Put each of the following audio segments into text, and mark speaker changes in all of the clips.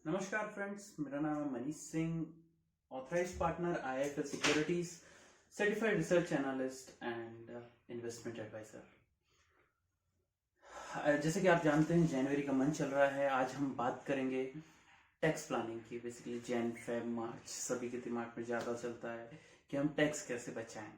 Speaker 1: नमस्कार फ्रेंड्स, मेरा नाम है Manish Singh, authorised partner IIFL securities, certified research analyst and investment advisor. जैसे कि आप जानते हैं, जनवरी का मंथ चल रहा है। आज हम बात करेंगे टैक्स प्लानिंग की। बेसिकली जैन फेब मार्च सभी के दिमाग में ज़्यादा चलता है कि हम टैक्स कैसे बचाएं।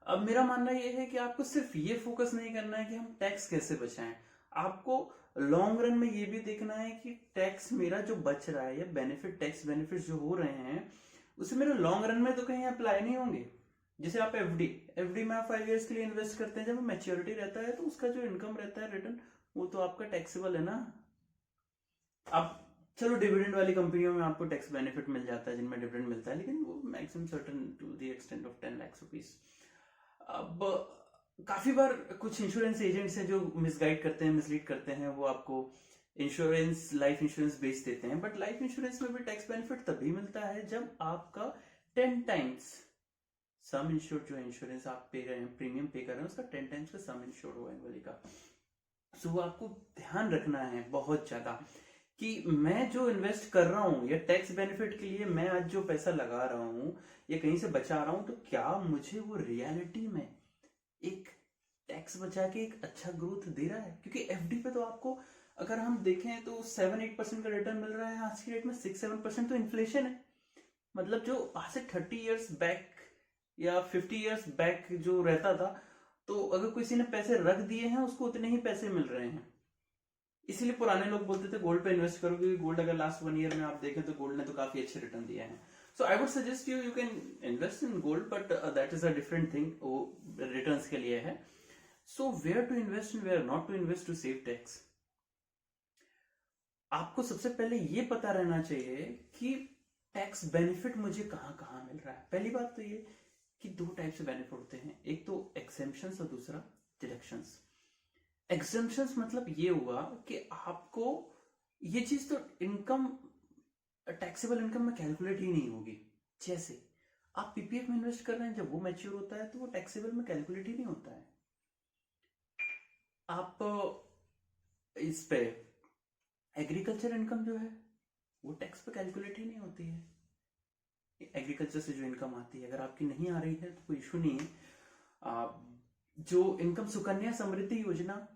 Speaker 1: अब मेरा मानना यह है कि आपको सिर्फ ये फोकस नहीं करना है कि हम टैक्स कैसे बचाएं, आपको लॉन्ग रन में ये भी देखना है कि टैक्स मेरा जो बच रहा है या बेनिफिट, टैक्स बेनिफिट जो हो रहे हैं, उसे मेरे लॉन्ग रन में तो कहीं अप्लाई नहीं होंगे। जैसे आप एफडी में आप 5 इयर्स के लिए इन्वेस्ट करते हैं, जब मैच्योरिटी रहता है तो उसका जो इनकम रहता है रिटर्न, वो तो आपका टैक्सेबल है ना। आप चलो डिविडेंड वाली कंपनियों में आपको टैक्स बेनिफिट मिल जाता है जिनमें डिविडेंड मिलता है, लेकिन वो maximum certain to the extent of 10 lakh rupees. अब काफी बार कुछ इंश्योरेंस एजेंट्स हैं जो मिसगाइड करते हैं, मिसलीड करते हैं। वो आपको इंश्योरेंस, लाइफ इंश्योरेंस बेच देते हैं, बट लाइफ इंश्योरेंस में भी टैक्स बेनिफिट तभी मिलता है जब आपका 10 टाइम्स सम इंश्योर्ड, जो इंश्योरेंस आप पे कर रहे हैं, प्रीमियम पे कर रहे हैं, उसका 10 टाइम्स का सम इंश्योर्ड हो एनुअली का। सो वो आपको ध्यान रखना है बहुत ज्यादा कि मैं जो इन्वेस्ट कर रहा हूं या टैक्स बेनिफिट के लिए मैं आज जो पैसा लगा रहा हूं या कहीं से बचा रहा हूं, तो क्या मुझे वो रियलिटी में एक टैक्स बचा के एक अच्छा ग्रोथ दे रहा है। क्योंकि एफडी पे तो आपको, अगर हम देखें तो 7-8% का रिटर्न मिल रहा है। आज की डेट में 6-7% तो इन्फ्लेशन है। मतलब जो आज से 30 इयर्स बैक या 50 इयर्स बैक जो रहता था, तो अगर किसी ने पैसे रख दिए हैं उसको उतने ही पैसे मिल रहे हैं। इसीलिए पुराने लोग बोलते थे गोल्ड पे इन्वेस्ट करो, क्योंकि गोल्ड अगर लास्ट 1 ईयर में आप देखें तो गोल्ड ने तो काफी अच्छे रिटर्न दिए हैं। So I would suggest you can invest in gold, but that is a different thing, वो रिटर्न्स के लिए है। So where to invest and where not to invest to save tax. आपको सबसे पहले ये पता रहना चाहिए कि टैक्स बेनिफिट मुझे कहां कहां मिल रहा है। पहली बात तो ये कि दो टाइप से बेनिफिट होते हैं, एक तो एक्सेम्पशंस और दूसरा डिडक्शंस। एग्जेम्पशंस मतलब ये हुआ कि आपको ये चीज तो इनकम, टैक्सेबल इनकम में कैलकुलेट ही नहीं होगी। जैसे आप पीपीएफ में इन्वेस्ट कर रहे हैं, जब वो मैच्योर होता है तो वो टैक्सेबल में कैलकुलेट ही नहीं होता है। आप इस पे एग्रीकल्चर इनकम जो है वो टैक्स पे कैलकुलेट ही नहीं होती है। एग्रीकल्चर से जो इनकम आती है, अगर आपकी नहीं आ रही है तो कोई इशू नहीं है। जो इनकम सुकन्या समृद्धि योजना,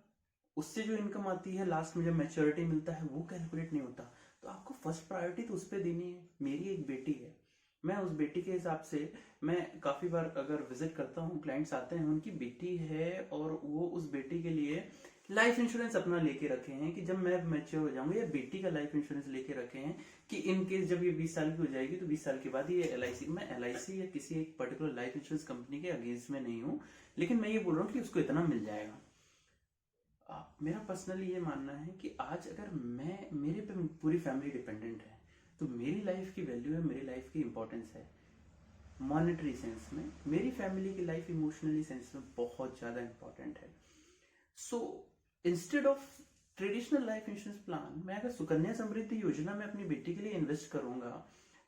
Speaker 1: उससे जो इनकम आती है लास्ट में जब मैच्योरिटी मिलता है, वो कैलकुलेट नहीं होता। तो आपको फर्स्ट प्रायोरिटी तो उस पर देनी है। मेरी एक बेटी है, मैं उस बेटी के हिसाब से, मैं काफी बार अगर विजिट करता हूँ, क्लाइंट्स आते हैं, उनकी बेटी है और वो उस बेटी के लिए लाइफ इंश्योरेंस अपना लेके रखे हैं कि जब मैं मैच्योर हो जाऊंगा, या बेटी का लाइफ इंश्योरेंस लेके रखे हैं कि इन केस जब ये 20 साल की हो जाएगी तो 20 साल के बाद ये एलआईसी, मैं एलआईसी या किसी एक पर्टिकुलर लाइफ इंश्योरेंस कंपनी के अगेंस्ट में नहीं हूँ, लेकिन मैं ये बोल रहा हूँ कि उसको इतना मिल जाएगा। मेरा पर्सनली ये मानना है कि आज अगर मैं, मेरे पे पूरी फैमिली डिपेंडेंट है, तो मेरी लाइफ की वैल्यू है, मेरी लाइफ की इंपॉर्टेंस है। मॉनेटरी सेंस में मेरी फैमिली की लाइफ इमोशनली सेंस में बहुत ज्यादा इंपॉर्टेंट है। So instead of traditional life insurance plan, मैं अगर सुकन्या समृद्धि योजना में अपनी बेटी के लिए इन्वेस्ट करूंगा,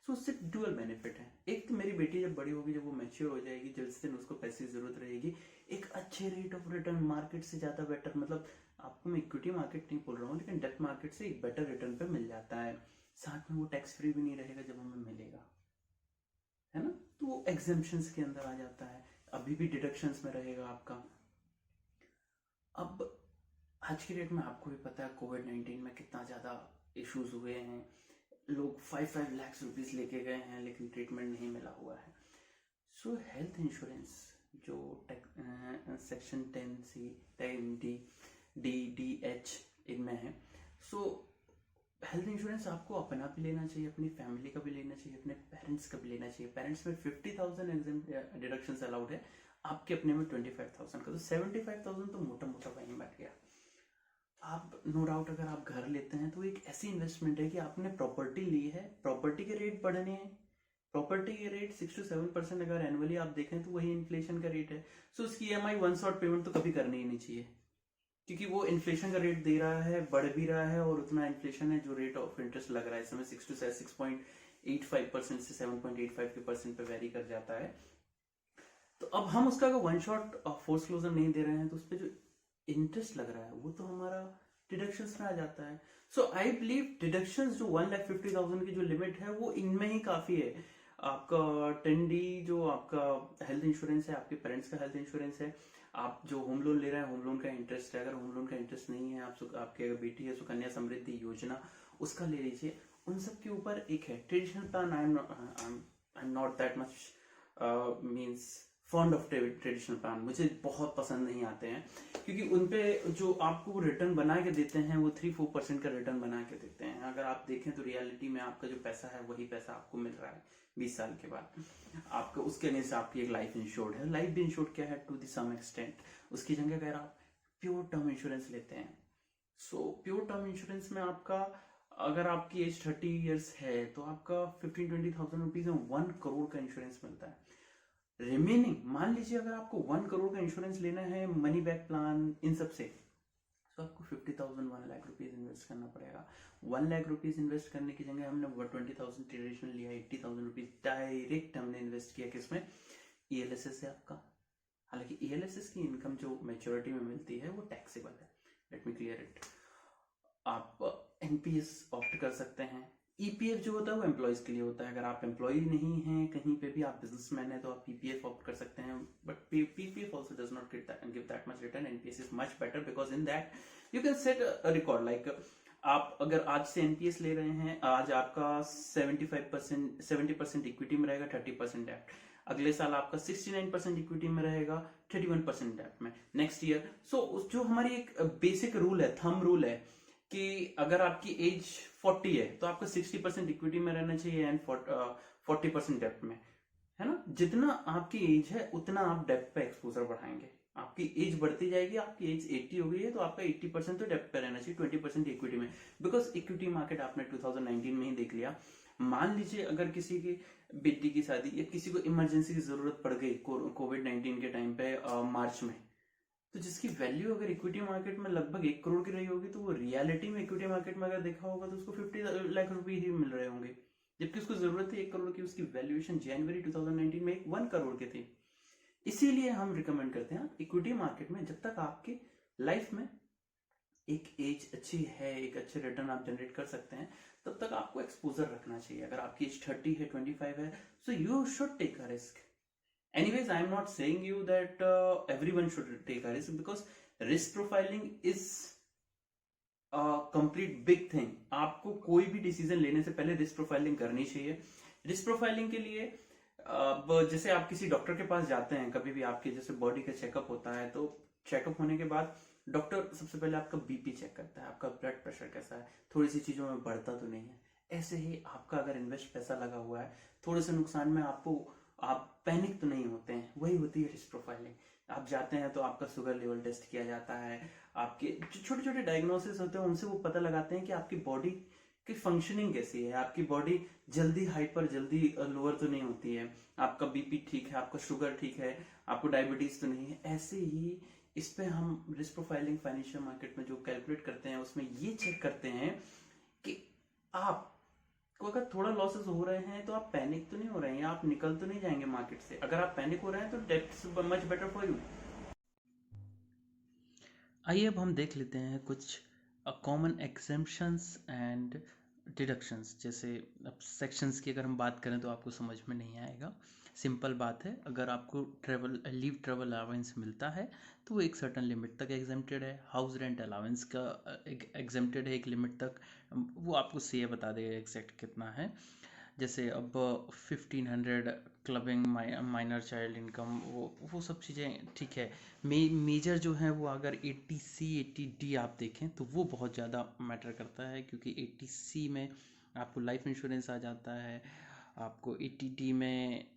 Speaker 1: तो उससे डुअल बेनिफिट है। एक तो मेरी बेटी जब बड़ी होगी, जब वो मैच्योर हो जाएगी, जिस दिन उसको पैसे की जरूरत रहेगी, एक अच्छे रेट ऑफ रिटर्न, मार्केट से ज्यादा बेटर, मतलब आपको मैं इक्विटी मार्केट नहीं बोल रहा हूँ, लेकिन डेट मार्केट से एक बेटर रिटर्न पे मिल जाता है। साथ में वो टैक्स फ्री भी नहीं रहेगा जब हमें मिलेगा, है ना। तो वो एग्जेम्पशंस के अंदर आ जाता है, अभी भी डिडक्शंस में रहेगा आपका। अब आज की डेट में आपको भी पता है कोविड-19 में कितना ज्यादा इश्यूज हुए हैं। लोग 5-5 लाख रुपीज लेके गए हैं लेकिन ट्रीटमेंट नहीं मिला हुआ है। सो हेल्थ इंश्योरेंस जो सेक्शन 10C 10D DDH इनमें है, सो हेल्थ इंश्योरेंस आपको अपना भी लेना चाहिए, अपनी फैमिली का भी लेना चाहिए, अपने पेरेंट्स का भी लेना चाहिए। पेरेंट्स में 50,000 डिडक्शन अलाउड है, आपके अपने में 25,000 का, तो 75,000 तो मोटा मोटा वहीं बैठ गया। आप नो डाउट अगर आप घर लेते हैं तो एक ऐसी इन्वेस्टमेंट है कि आपने प्रॉपर्टी ली है, प्रॉपर्टी के रेट बढ़ने हैं। प्रॉपर्टी के रेट 6 to 7% अगर एनुअली आप देखें तो वही इन्फ्लेशन का रेट है। सो उसकी ईएमआई वन शॉट पेमेंट तो कभी करनी ही नहीं चाहिए, क्योंकि वो इन्फ्लेशन का रेट दे रहा है, बढ़ भी रहा है, और उतना इन्फ्लेशन है जो रेट ऑफ इंटरेस्ट लग रहा है इस समय 6.85% से 7.85% पे वेरी कर जाता है। तो अब हम उसका अगर वन शॉट फोर्स क्लोजर नहीं दे रहे हैं, तो उस पर जो इंटरेस्ट लग रहा है वो तो हमारा डिडक्शंस में आ जाता है। सो आई बिलीव डिडक्शंस जो 1,50,000 की जो लिमिट है वो इनमें ही काफी है। आपका 10D जो आपका हेल्थ इंश्योरेंस है, आपके पेरेंट्स का हेल्थ इंश्योरेंस है, आप जो होम लोन ले रहे हैं होम लोन का इंटरेस्ट है, अगर होम लोन का इंटरेस्ट नहीं है, आपके अगर बेटी है सुकन्या समृद्धि योजना उसका ले लीजिए। उन सब के ऊपर एक है traditional plan. I am not that much means fond of traditional plan, मुझे बहुत पसंद नहीं आते हैं, क्योंकि उनपे जो आपको रिटर्न बना के देते हैं वो 3-4% का रिटर्न बना के देते हैं। अगर आप देखें तो रियलिटी में आपका जो पैसा है वही पैसा आपको मिल रहा है 20 साल के बाद। आपका उसके अगेंस्ट आपकी एक लाइफ इंश्योर्ड है। लाइफ भी इंश्योर्ड क्या है टू द सम एक्सटेंट, उसकी जगह अगर आप प्योर टर्म इंश्योरेंस लेते हैं, सो प्योर टर्म इंश्योरेंस में आपका अगर आपकी एज 30 ईयर्स है तो आपका 15-20,000 रुपीज में 1 करोड़ का इंश्योरेंस मिलता है। रिमेनिंग मान लीजिए अगर आपको 1 करोड़ का इंश्योरेंस लेना है मनी बैक प्लान इन सब से, तो आपको 50,000 1 लाख रुपीज इन्वेस्ट करना पड़ेगा। 1 लाख रुपीज इन्वेस्ट करने की जगह हमने 20,000 ट्रेडिशनल लिया, 80,000 रुपीज डायरेक्ट हमने इन्वेस्ट किया किसमें, ELSS से आपका। हालांकि ELSS की इनकम जो मेच्योरिटी में मिलती है वो टैक्सेबल है, लेट मी क्लियर इट। आप NPS ऑप्ट कर सकते हैं। EPF जो होता है वो एम्प्लॉयज के लिए होता है, अगर आप एम्प्लॉय नहीं हैं कहीं पे भी, आप बिजनेसमैन है तो आप PPF ऑप्ट कर सकते हैं, but PPF also does not give that much return. NPS is much better because in that you can set a record like आप अगर आज से NPS ले रहे हैं, आज आपका 70% इक्विटी में रहेगा, 30% डेप्ट। अगले साल आपका 69% इक्विटी में रहेगा, 31% डेप्ट में नेक्स्ट ईयर। सो जो हमारी एक बेसिक रूल है, थंब रूल है कि अगर आपकी एज 40 है तो आपका 60% इक्विटी में रहना चाहिए एंड 40% डेप्ट में, है ना। जितना आपकी एज है उतना आप डेप्ट पे एक्सपोजर बढ़ाएंगे। आपकी एज बढ़ती जाएगी, आपकी एज 80 हो गई है तो आपका 80% तो डेप्ट पे रहना चाहिए, 20% इक्विटी में, बिकॉज इक्विटी मार्केट आपने 2019 में ही देख लिया। मान लीजिए अगर किसी की बेटी की शादी या किसी को इमरजेंसी की जरूरत पड़ गई कोविड-19 के टाइम पे मार्च में, तो जिसकी वैल्यू अगर इक्विटी मार्केट में लगभग 1 करोड़ की रही होगी तो वो रियलिटी में इक्विटी मार्केट में अगर देखा होगा तो उसको 50 लाख रुपए ही मिल रहे होंगे, जबकि उसको जरूरत थी 1 करोड़ की। उसकी वैल्यूएशन जनवरी 2019 में 1 करोड़ की थी। इसीलिए हम रिकमेंड करते हैं इक्विटी मार्केट में जब तक आपकी लाइफ में एक एज अच्छी है, एक अच्छे रिटर्न आप जनरेट कर सकते हैं, तब तक आपको एक्सपोजर रखना चाहिए। अगर आपकी एज 30 है, 25 है, so you should take a risk. Anyways, I am not saying you that everyone should take a risk because risk profiling is a complete big thing. आपको कोई भी डिसीजन लेने से पहले रिस्क प्रोफाइलिंग करनी चाहिए। रिस्क प्रोफाइलिंग के लिए जैसे आप किसी डॉक्टर के पास जाते हैं, कभी भी आपके जैसे बॉडी का चेकअप होता है, तो चेकअप होने के बाद डॉक्टर सबसे पहले आपका BP चेक करता है, आपका ब्लड प्रेशर कैसा है, थोड़ी सी चीजों में बढ़ता तो नहीं है। ऐसे ही आपका अगर इन्वेस्ट पैसा लगा हुआ है, थोड़े से नुकसान में आपको आप पैनिक तो नहीं होते हैं, वही होती है रिस्क प्रोफाइलिंग। आप जाते हैं तो आपका शुगर लेवल टेस्ट किया जाता है, आपके जो छोटे छोटे डायग्नोसिस होते हैं उनसे वो पता लगाते हैं कि आपकी बॉडी की फंक्शनिंग कैसी है, आपकी बॉडी जल्दी हाइपर जल्दी लोअर तो नहीं होती है, आपका BP ठीक है, आपका शुगर ठीक है, आपको डायबिटीज तो नहीं है। ऐसे ही इस पे हम रिस्क प्रोफाइलिंग फाइनेंशियल मार्केट में जो कैलकुलेट करते हैं उसमें ये चेक करते हैं कि आप को अगर थोड़ा लॉसेस हो रहे हैं तो आप पैनिक तो नहीं हो रहे हैं, आप निकल तो नहीं जाएंगे मार्केट से। अगर आप पैनिक हो रहे हैं तो that's much better for you. आइए अब हम देख लेते हैं कुछ कॉमन एग्जेम्पशंस एंड डिडक्शंस। जैसे अब सेक्शंस की अगर हम बात करें तो आपको समझ में नहीं आएगा। सिंपल बात है, अगर आपको लीव ट्रेवल अलाउंस मिलता है तो वो एक सर्टन लिमिट तक एग्जेम्प्टेड है। हाउस रेंट अलाउंस का एग्जेम्प्टेड है एक लिमिट तक, वो आपको CA बता देगा एग्जैक्ट कितना है। जैसे अब 1500 क्लबिंग माइनर चाइल्ड इनकम, वो सब चीज़ें ठीक है। मेजर जो है वो अगर 80C 80D आप देखें तो वो बहुत ज़्यादा मैटर करता है, क्योंकि 80C में आपको लाइफ इंश्योरेंस आ जाता है, आपको 80D में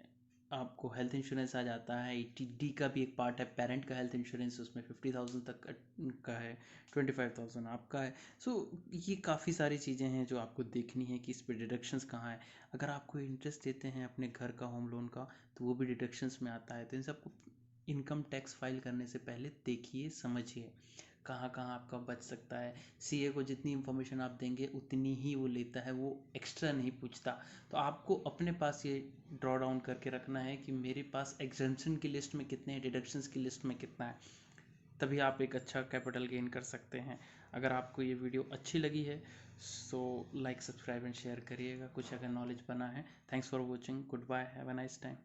Speaker 1: आपको हेल्थ इंश्योरेंस आ जाता है, 80D का भी एक पार्ट है पेरेंट का हेल्थ इंश्योरेंस, उसमें 50,000 तक का है, 25,000 आपका है। सो ये काफ़ी सारी चीज़ें हैं जो आपको देखनी है कि इस पर डिडक्शंस कहाँ है। अगर आपको इंटरेस्ट देते हैं अपने घर का होम लोन का तो वो भी डिडक्शंस में आता है। तो इन सबको इनकम टैक्स फाइल करने से पहले देखिए, समझिए कहाँ कहाँ आपका बच सकता है। CA को जितनी इन्फॉर्मेशन आप देंगे उतनी ही वो लेता है, वो एक्स्ट्रा नहीं पूछता। तो आपको अपने पास ये ड्रॉ डाउन करके रखना है कि मेरे पास एग्जेम्पशन की लिस्ट में कितने हैं, डिडक्शंस की लिस्ट में कितना है, तभी आप एक अच्छा कैपिटल गेन कर सकते हैं। अगर आपको ये वीडियो अच्छी लगी है so like subscribe and share करिएगा, कुछ अगर नॉलेज बना है। Thanks for watching, goodbye, have a nice time.